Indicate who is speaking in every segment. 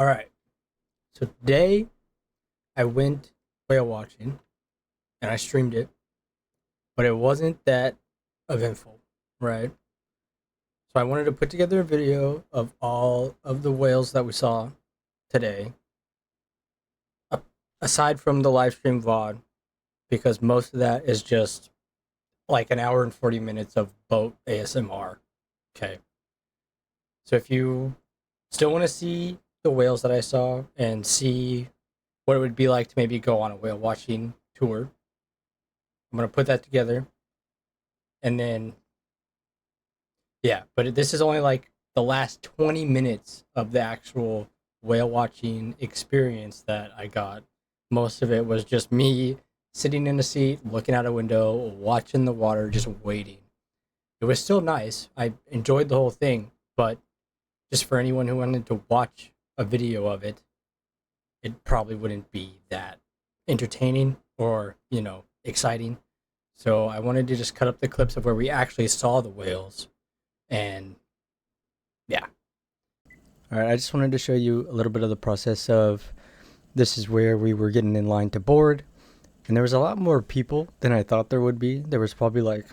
Speaker 1: All right. So today I went whale watching and I streamed it, but it wasn't that eventful, right? So I wanted to put together a video of all of the whales that we saw today, a- aside from the live stream VOD, because most of that is just like an hour and 40 minutes of boat ASMR. Okay. So if you still want to see the whales that I saw and see what it would be like to maybe go on a whale watching tour, I'm gonna put that together, and then yeah. But this is only like the last 20 minutes of the actual whale watching experience that I got. Most of it was just me sitting in a seat, looking out a window, watching the water, just waiting. It was still nice. I enjoyed the whole thing, but just for anyone who wanted to watch a video of it, it probably wouldn't be that entertaining or, exciting. So I wanted to just cut up the clips of where we actually saw the whales. And yeah. All right, I just wanted to show you a little bit of the process of this is where we were getting in line to board. And there was a lot more people than I thought there would be. There was probably like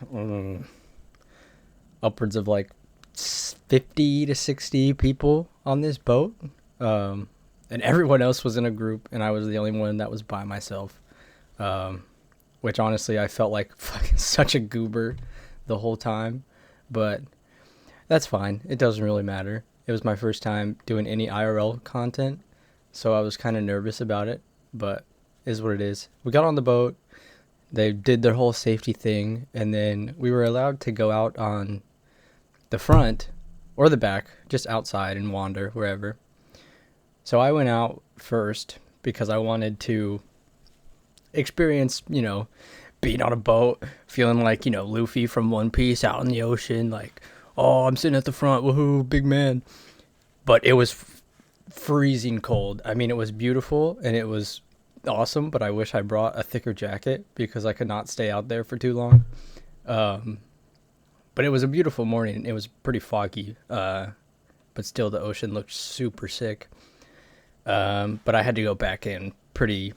Speaker 1: upwards of like 50 to 60 people on this boat. And everyone else was in a group, and I was the only one that was by myself. Which honestly, I felt like fucking such a goober the whole time. But that's fine. It doesn't really matter. It was my first time doing any IRL content, so I was kind of nervous about it, but it is what it is. We got on the boat. They did their whole safety thing, and then we were allowed to go out on the front or the back, just outside and wander wherever. So I went out first because I wanted to experience, being on a boat, feeling like, Luffy from One Piece out in the ocean, like, oh, I'm sitting at the front, woohoo, big man. But it was freezing cold. I mean, it was beautiful and it was awesome, but I wish I brought a thicker jacket because I could not stay out there for too long. But it was a beautiful morning. It was pretty foggy, but still the ocean looked super sick. But I had to go back in pretty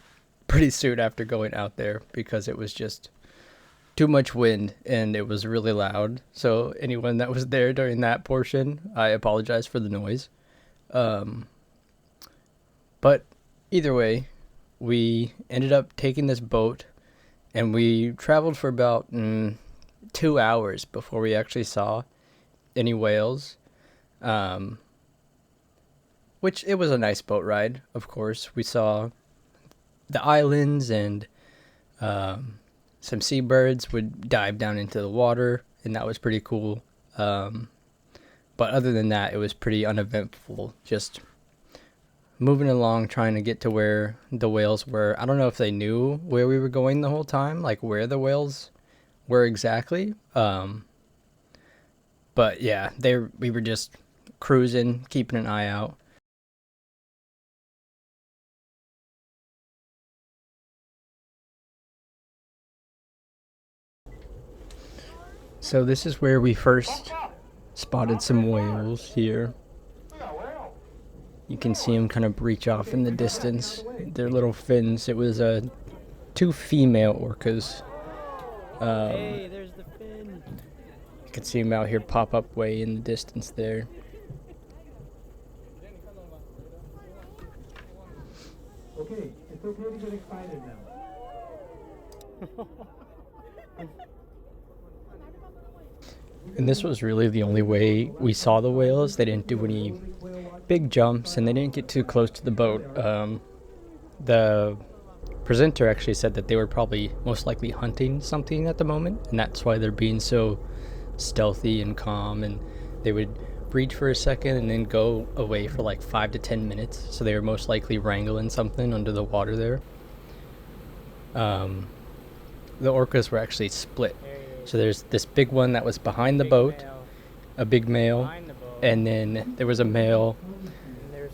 Speaker 1: soon after going out there because it was just too much wind and it was really loud. So anyone that was there during that portion, I apologize for the noise. But either way, we ended up taking this boat and we traveled for about 2 hours before we actually saw any whales. Um, which it was a nice boat ride, of course. We saw the islands and some seabirds would dive down into the water, and that was pretty cool. But other than that, it was pretty uneventful. Just moving along, trying to get to where the whales were. I don't know if they knew where we were going the whole time, like where the whales were exactly. But yeah, we were just cruising, keeping an eye out. So this is where we first spotted some whales here. You can see them kind of breach off in the distance. Their little fins. It was two female orcas.
Speaker 2: Hey, there's the fin.
Speaker 1: You can see them out here pop up way in the distance there.
Speaker 3: Okay, it's okay to get excited now.
Speaker 1: And this was really the only way we saw the whales. They didn't do any big jumps and they didn't get too close to the boat. The presenter actually said that they were probably most likely hunting something at the moment, and that's why they're being so stealthy and calm, and they would breach for a second and then go away for like 5 to 10 minutes. So they were most likely wrangling something under the water there. The orcas were actually split. So there's this big one that was behind the boat, a big male, and then there was a male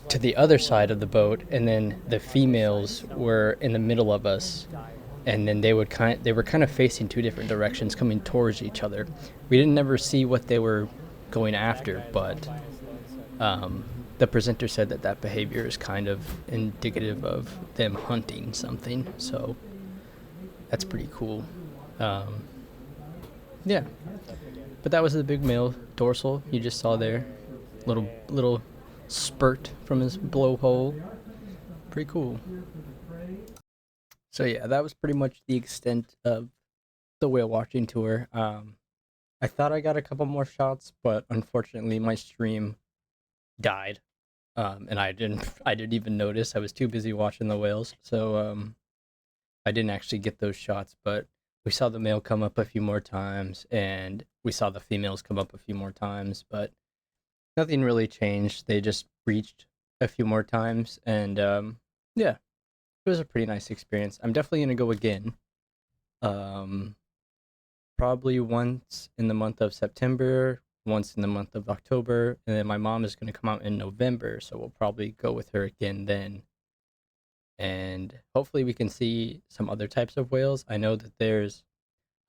Speaker 1: to the other side of the boat, and then the females were in the middle of us, and then they were kind of facing two different directions, coming towards each other. We didn't ever see what they were going after, but the presenter said that that behavior is kind of indicative of them hunting something. So that's pretty cool. Um, yeah, but that was the big male dorsal you just saw there. Little spurt from his blowhole. Pretty cool. So yeah, that was pretty much the extent of the whale watching tour. I thought I got a couple more shots, but unfortunately my stream died. And I didn't even notice. I was too busy watching the whales. So I didn't actually get those shots, but we saw the male come up a few more times and we saw the females come up a few more times, but nothing really changed. They just reached a few more times, and yeah, it was a pretty nice experience. I'm definitely gonna go again. Um, Probably once in the month of September, once in the month of October, and then my mom is gonna come out in November, so we'll probably go with her again then. And hopefully we can see some other types of whales. I know that there's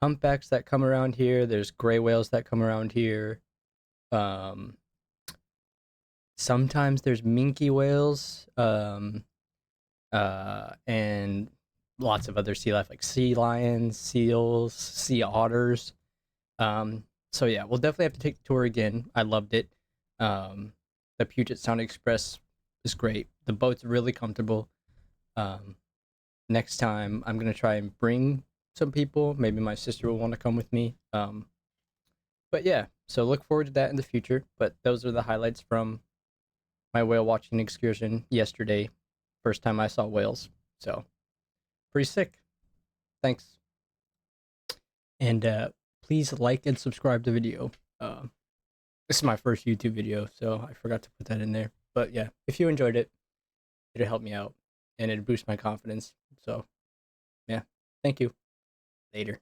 Speaker 1: humpbacks that come around here. There's gray whales that come around here. Um, Sometimes there's minke whales, and lots of other sea life like sea lions, seals, sea otters. So yeah, we'll definitely have to take the tour again. I loved it. The Puget Sound Express is great. The boat's really comfortable. Um, Next time I'm gonna try and bring some people. Maybe my sister will want to come with me. But yeah, so look forward to that in the future. But those are the highlights from my whale watching excursion yesterday. First time I saw whales. So pretty sick. Thanks. And please like and subscribe to the video. This is my first YouTube video, so I forgot to put that in there. But yeah, if you enjoyed it, it'll help me out and it'll boost my confidence. So yeah, thank you. Later.